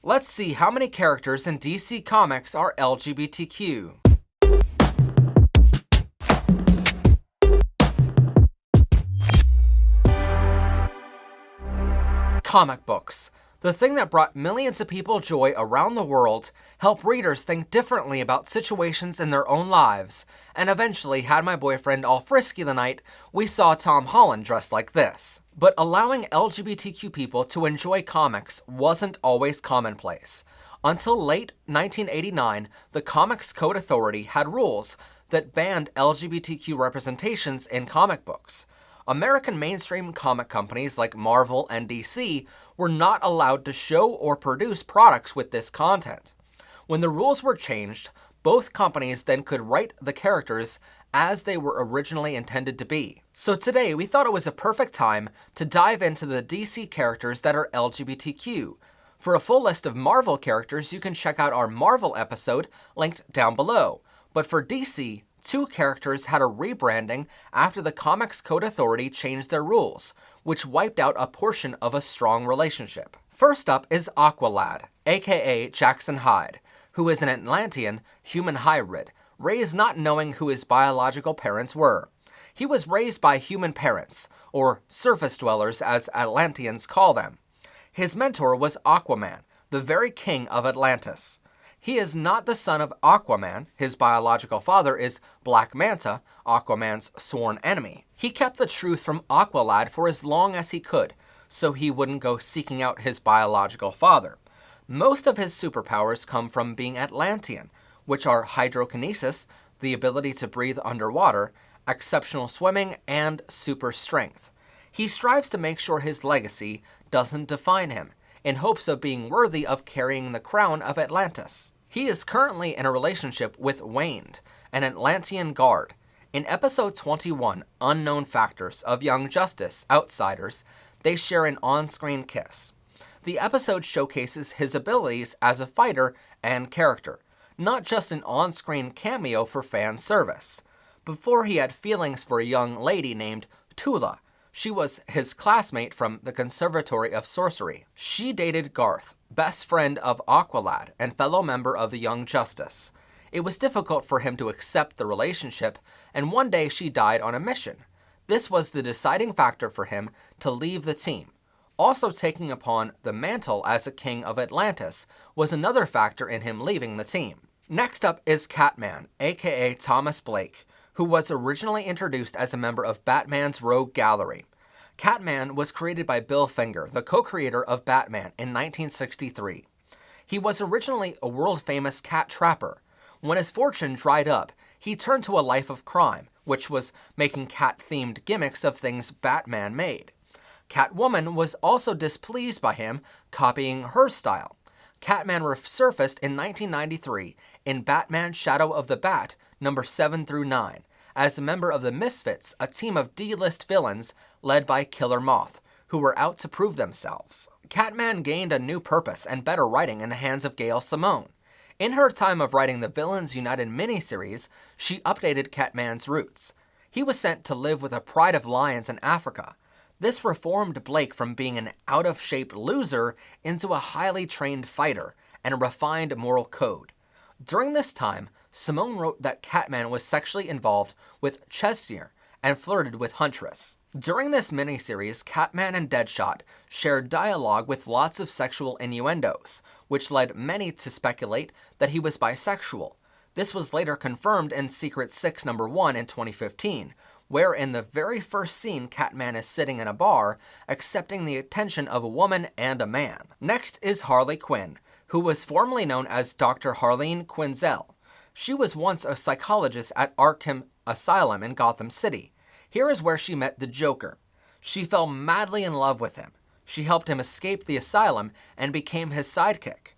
Let's see how many characters in DC Comics are LGBTQ. Comic books. The thing that brought millions of people joy around the world, helped readers think differently about situations in their own lives, and eventually had my boyfriend all frisky the night we saw Tom Holland dressed like this. But allowing LGBTQ people to enjoy comics wasn't always commonplace. Until late 1989, the Comics Code Authority had rules that banned LGBTQ representations in comic books. American mainstream comic companies like Marvel and DC were not allowed to show or produce products with this content. When the rules were changed, both companies then could write the characters as they were originally intended to be. So today, we thought it was a perfect time to dive into the DC characters that are LGBTQ. For a full list of Marvel characters, you can check out our Marvel episode linked down below. But for DC, 2 characters had a rebranding after the Comics Code Authority changed their rules, which wiped out a portion of a strong relationship. First up is Aqualad, aka Jackson Hyde, who is an Atlantean human hybrid, raised not knowing who his biological parents were. He was raised by human parents, or surface dwellers as Atlanteans call them. His mentor was Aquaman, the very king of Atlantis. He is not the son of Aquaman. His biological father is Black Manta, Aquaman's sworn enemy. He kept the truth from Aqualad for as long as he could, so he wouldn't go seeking out his biological father. Most of his superpowers come from being Atlantean, which are hydrokinesis, the ability to breathe underwater, exceptional swimming, and super strength. He strives to make sure his legacy doesn't define him, in hopes of being worthy of carrying the crown of Atlantis. He is currently in a relationship with Waned, an Atlantean guard. In episode 21, Unknown Factors of Young Justice, Outsiders, they share an on-screen kiss. The episode showcases his abilities as a fighter and character, not just an on-screen cameo for fan service. Before he had feelings for a young lady named Tula. She was his classmate from the Conservatory of Sorcery. She dated Garth, best friend of Aqualad and fellow member of the Young Justice. It was difficult for him to accept the relationship, and one day she died on a mission. This was the deciding factor for him to leave the team. Also taking upon the mantle as a king of Atlantis was another factor in him leaving the team. Next up is Catman, aka Thomas Blake, who was originally introduced as a member of Batman's Rogue Gallery. Catman was created by Bill Finger, the co-creator of Batman, in 1963. He was originally a world-famous cat trapper. When his fortune dried up, he turned to a life of crime, which was making cat-themed gimmicks of things Batman made. Catwoman was also displeased by him copying her style. Catman resurfaced in 1993 in Batman Shadow of the Bat, number 7 through 9, as a member of the Misfits, a team of D-list villains led by Killer Moth, who were out to prove themselves. Catman gained a new purpose and better writing in the hands of Gail Simone. In her time of writing the Villains United miniseries, she updated Catman's roots. He was sent to live with a pride of lions in Africa. This reformed Blake from being an out-of-shape loser into a highly trained fighter and a refined moral code. During this time, Simone wrote that Catman was sexually involved with Cheshire and flirted with Huntress. During this miniseries, Catman and Deadshot shared dialogue with lots of sexual innuendos, which led many to speculate that he was bisexual. This was later confirmed in Secret 6 number 1 in 2015, where in the very first scene Catman is sitting in a bar, accepting the attention of a woman and a man. Next is Harley Quinn, who was formerly known as Dr. Harleen Quinzel. She was once a psychologist at Arkham Asylum in Gotham City. Here is where she met the Joker. She fell madly in love with him. She helped him escape the asylum and became his sidekick.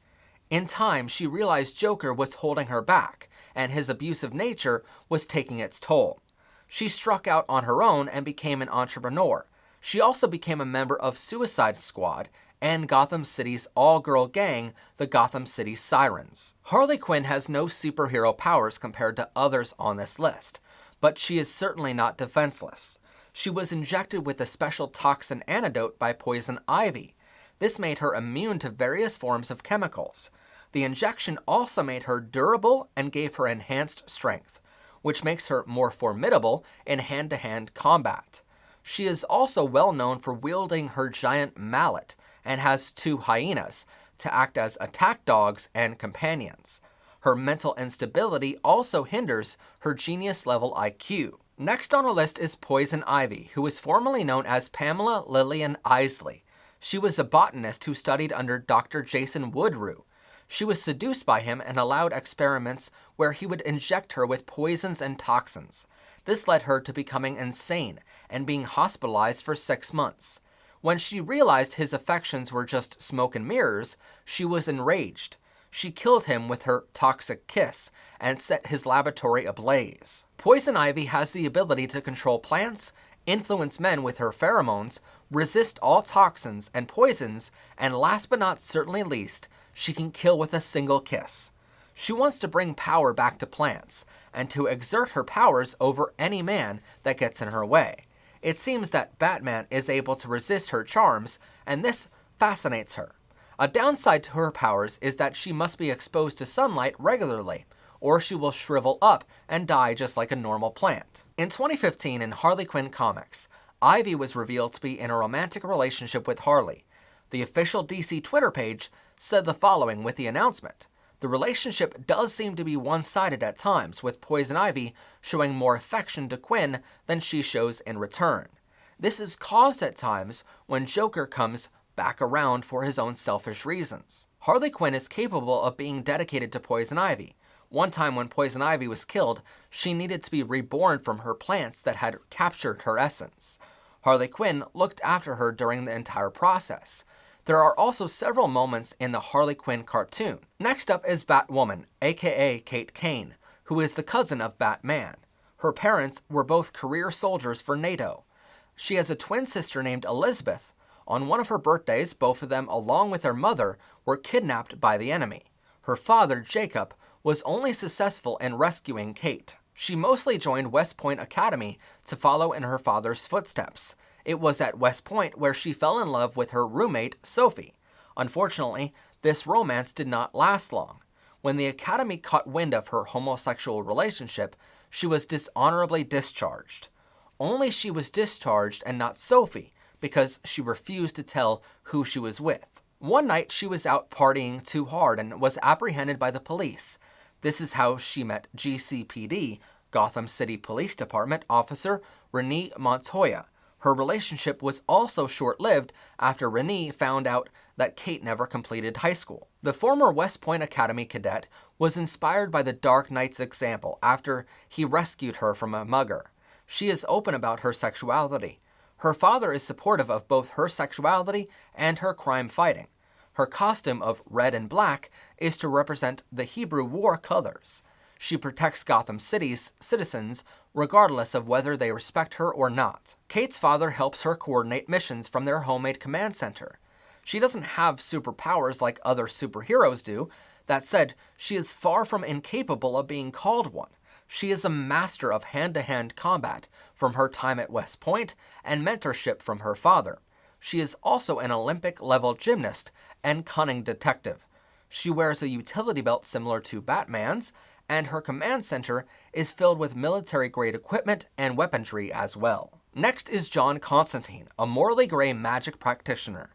In time, she realized Joker was holding her back, and his abusive nature was taking its toll. She struck out on her own and became an entrepreneur. She also became a member of Suicide Squad and Gotham City's all-girl gang, the Gotham City Sirens. Harley Quinn has no superhero powers compared to others on this list, but she is certainly not defenseless. She was injected with a special toxin antidote by Poison Ivy. This made her immune to various forms of chemicals. The injection also made her durable and gave her enhanced strength, which makes her more formidable in hand-to-hand combat. She is also well known for wielding her giant mallet and has 2 hyenas to act as attack dogs and companions. Her mental instability also hinders her genius-level IQ. Next on our list is Poison Ivy, who was formerly known as Pamela Lillian Isley. She was a botanist who studied under Dr. Jason Woodrue. She was seduced by him and allowed experiments where he would inject her with poisons and toxins. This led her to becoming insane and being hospitalized for 6 months. When she realized his affections were just smoke and mirrors, she was enraged. She killed him with her toxic kiss and set his laboratory ablaze. Poison Ivy has the ability to control plants, influence men with her pheromones, resist all toxins and poisons, and last but not certainly least, she can kill with a single kiss. She wants to bring power back to plants, and to exert her powers over any man that gets in her way. It seems that Batman is able to resist her charms, and this fascinates her. A downside to her powers is that she must be exposed to sunlight regularly, or she will shrivel up and die just like a normal plant. In 2015, in Harley Quinn comics, Ivy was revealed to be in a romantic relationship with Harley. The official DC Twitter page said the following with the announcement: "The relationship does seem to be one-sided at times, with Poison Ivy showing more affection to Quinn than she shows in return. This is caused at times when Joker comes back around for his own selfish reasons. Harley Quinn is capable of being dedicated to Poison Ivy. One time when Poison Ivy was killed, she needed to be reborn from her plants that had captured her essence. Harley Quinn looked after her during the entire process. There are also several moments in the Harley Quinn cartoon." Next up is Batwoman, aka Kate Kane, who is the cousin of Batman. Her parents were both career soldiers for NATO. She has a twin sister named Elizabeth. On one of her birthdays, both of them, along with their mother, were kidnapped by the enemy. Her father, Jacob, was only successful in rescuing Kate. She mostly joined West Point Academy to follow in her father's footsteps. It was at West Point where she fell in love with her roommate, Sophie. Unfortunately, this romance did not last long. When the Academy caught wind of her homosexual relationship, she was dishonorably discharged. Only she was discharged and not Sophie, because she refused to tell who she was with. One night, she was out partying too hard and was apprehended by the police. This is how she met GCPD, Gotham City Police Department officer Renee Montoya. Her relationship was also short-lived after Renee found out that Kate never completed high school. The former West Point Academy cadet was inspired by the Dark Knight's example after he rescued her from a mugger. She is open about her sexuality. Her father is supportive of both her sexuality and her crime fighting. Her costume of red and black is to represent the Hebrew war colors. She protects Gotham City's citizens regardless of whether they respect her or not. Kate's father helps her coordinate missions from their homemade command center. She doesn't have superpowers like other superheroes do. That said, she is far from incapable of being called one. She is a master of hand-to-hand combat from her time at West Point and mentorship from her father. She is also an Olympic-level gymnast and cunning detective. She wears a utility belt similar to Batman's, and her command center is filled with military-grade equipment and weaponry as well. Next is John Constantine, a morally gray magic practitioner.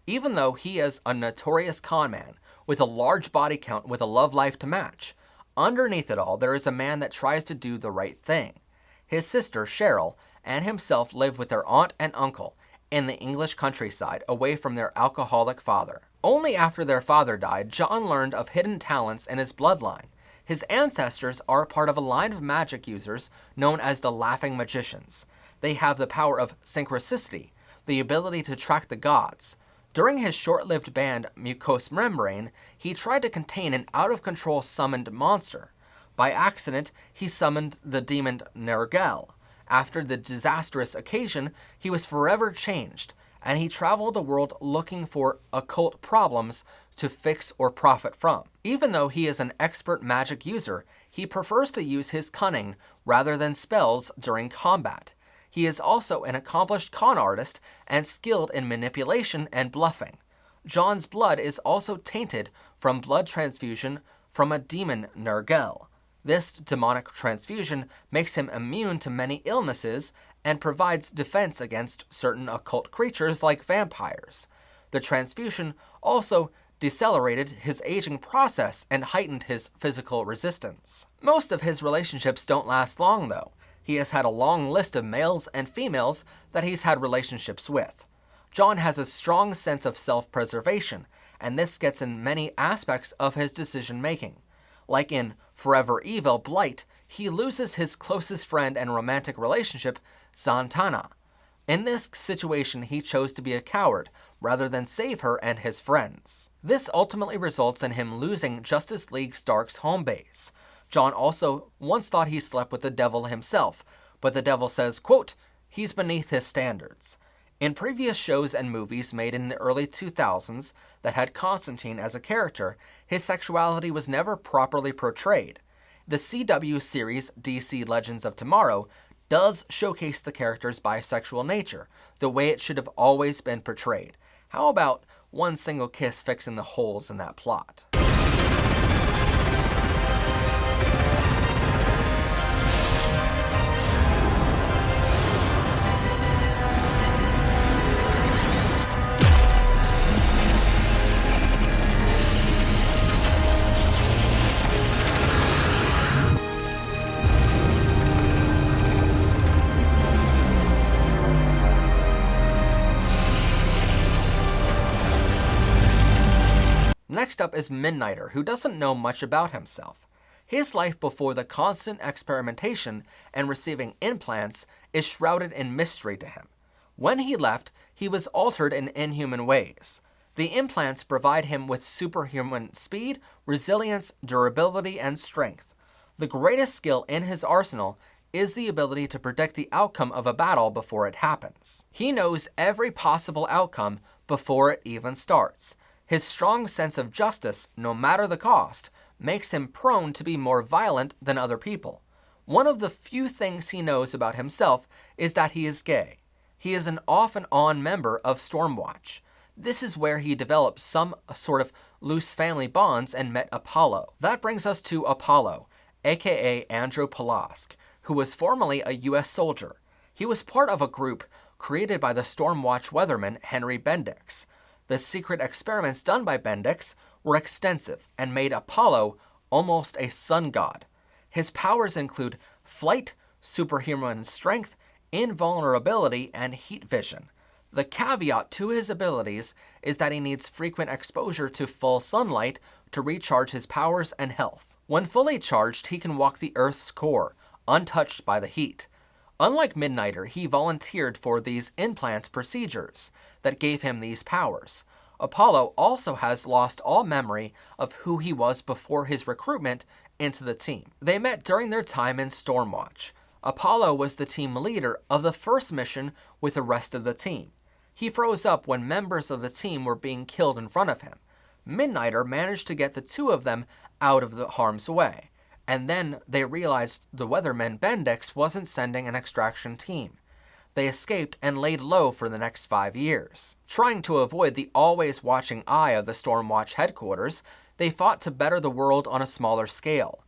Even though he is a notorious conman with a large body count with a love life to match, underneath it all, there is a man that tries to do the right thing. His sister, Cheryl, and himself live with their aunt and uncle in the English countryside, away from their alcoholic father. Only after their father died, John learned of hidden talents in his bloodline. His ancestors are part of a line of magic users known as the Laughing Magicians. They have the power of synchronicity, the ability to track the gods. During his short-lived band Mucose Membrane, he tried to contain an out-of-control summoned monster. By accident, he summoned the demon Nergal. After the disastrous occasion, he was forever changed, and he traveled the world looking for occult problems to fix or profit from. Even though he is an expert magic user, he prefers to use his cunning rather than spells during combat. He is also an accomplished con artist and skilled in manipulation and bluffing. John's blood is also tainted from blood transfusion from a demon Nergal. This demonic transfusion makes him immune to many illnesses and provides defense against certain occult creatures like vampires. The transfusion also decelerated his aging process and heightened his physical resistance. Most of his relationships don't last long, though. He has had a long list of males and females that he's had relationships with. John has a strong sense of self-preservation, and this gets in many aspects of his decision-making. Like in Forever Evil Blight, he loses his closest friend and romantic relationship, Santana. In this situation, he chose to be a coward, rather than save her and his friends. This ultimately results in him losing Justice League Stark's home base. John also once thought he slept with the devil himself, but the devil says, quote, he's beneath his standards. In previous shows and movies made in the early 2000s that had Constantine as a character, his sexuality was never properly portrayed. The CW series DC Legends of Tomorrow does showcase the character's bisexual nature, the way it should have always been portrayed. How about one single kiss fixing the holes in that plot? Next up is Midnighter, who doesn't know much about himself. His life before the constant experimentation and receiving implants is shrouded in mystery to him. When he left, he was altered in inhuman ways. The implants provide him with superhuman speed, resilience, durability, and strength. The greatest skill in his arsenal is the ability to predict the outcome of a battle before it happens. He knows every possible outcome before it even starts. His strong sense of justice, no matter the cost, makes him prone to be more violent than other people. One of the few things he knows about himself is that he is gay. He is an off-and-on member of Stormwatch. This is where he developed some sort of loose family bonds and met Apollo. That brings us to Apollo, aka Andrew Pulask, who was formerly a US soldier. He was part of a group created by the Stormwatch weatherman Henry Bendix. The secret experiments done by Bendix were extensive and made Apollo almost a sun god. His powers include flight, superhuman strength, invulnerability, and heat vision. The caveat to his abilities is that he needs frequent exposure to full sunlight to recharge his powers and health. When fully charged, he can walk the Earth's core, untouched by the heat. Unlike Midnighter, he volunteered for these implants procedures that gave him these powers. Apollo also has lost all memory of who he was before his recruitment into the team. They met during their time in Stormwatch. Apollo was the team leader of the first mission with the rest of the team. He froze up when members of the team were being killed in front of him. Midnighter managed to get the two of them out of the harm's way. And then they realized the weatherman Bendix wasn't sending an extraction team. They escaped and laid low for the next 5 years. Trying to avoid the always watching eye of the Stormwatch headquarters, they fought to better the world on a smaller scale.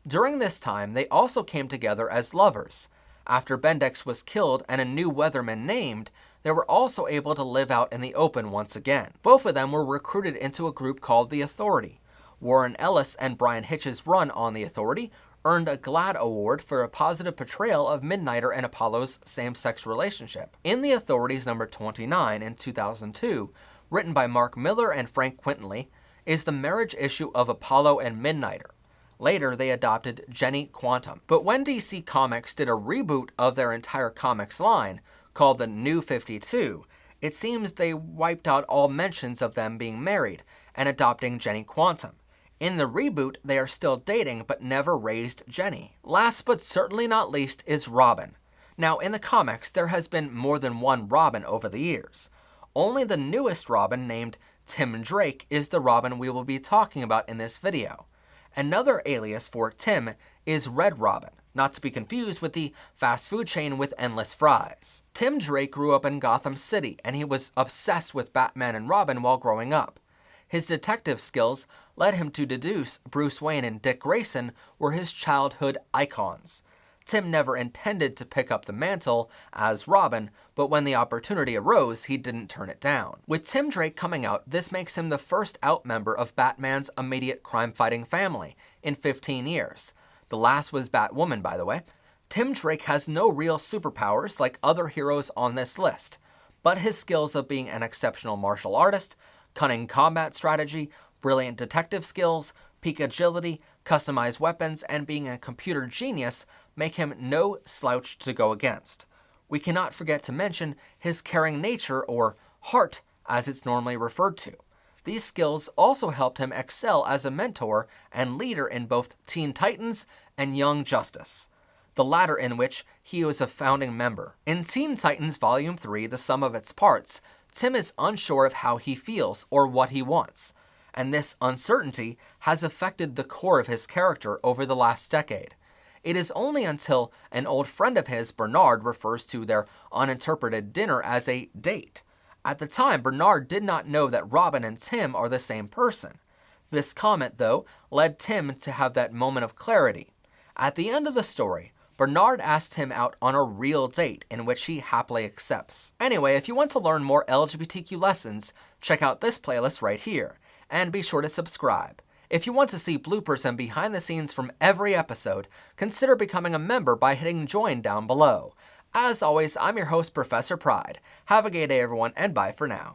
During this time, they also came together as lovers. After Bendix was killed and a new weatherman named, they were also able to live out in the open once again. Both of them were recruited into a group called the Authority. Warren Ellis and Brian Hitch's run on the Authority earned a GLAAD award for a positive portrayal of Midnighter and Apollo's same-sex relationship. In the Authority's number 29 in 2002, written by Mark Miller and Frank Quintanilly, is the marriage issue of Apollo and Midnighter. Later, they adopted Jenny Quantum. But when DC Comics did a reboot of their entire comics line, called the New 52, it seems they wiped out all mentions of them being married and adopting Jenny Quantum. In the reboot, they are still dating but never raised Jenny. Last but certainly not least is Robin. Now, in the comics, there has been more than one Robin over the years. Only the newest Robin, named Tim Drake, is the Robin we will be talking about in this video. Another alias for Tim is Red Robin. not to be confused with the fast food chain with endless fries. Tim Drake grew up in Gotham City, and he was obsessed with Batman and Robin while growing up. His detective skills led him to deduce Bruce Wayne and Dick Grayson were his childhood icons. Tim never intended to pick up the mantle as Robin, but when the opportunity arose, he didn't turn it down. With Tim Drake coming out, this makes him the first out member of Batman's immediate crime-fighting family in 15 years. The last was Batwoman, by the way. Tim Drake has no real superpowers like other heroes on this list, but his skills of being an exceptional martial artist, cunning combat strategy, brilliant detective skills, peak agility, customized weapons, and being a computer genius make him no slouch to go against. We cannot forget to mention his caring nature, or heart as it's normally referred to. These skills also helped him excel as a mentor and leader in both Teen Titans and Young Justice, the latter in which he was a founding member. In Teen Titans Volume 3, The Sum of Its Parts, Tim is unsure of how he feels or what he wants, and this uncertainty has affected the core of his character over the last decade. It is only until an old friend of his, Bernard, refers to their uninterpreted dinner as a date. At the time, Bernard did not know that Robin and Tim are the same person. This comment, though, led Tim to have that moment of clarity. At the end of the story, Bernard asked him out on a real date in which he happily accepts. Anyway, if you want to learn more LGBTQ lessons, check out this playlist right here, and be sure to subscribe. If you want to see bloopers and behind the scenes from every episode, consider becoming a member by hitting join down below. As always, I'm your host, Professor Pride. Have a gay day, everyone, and bye for now.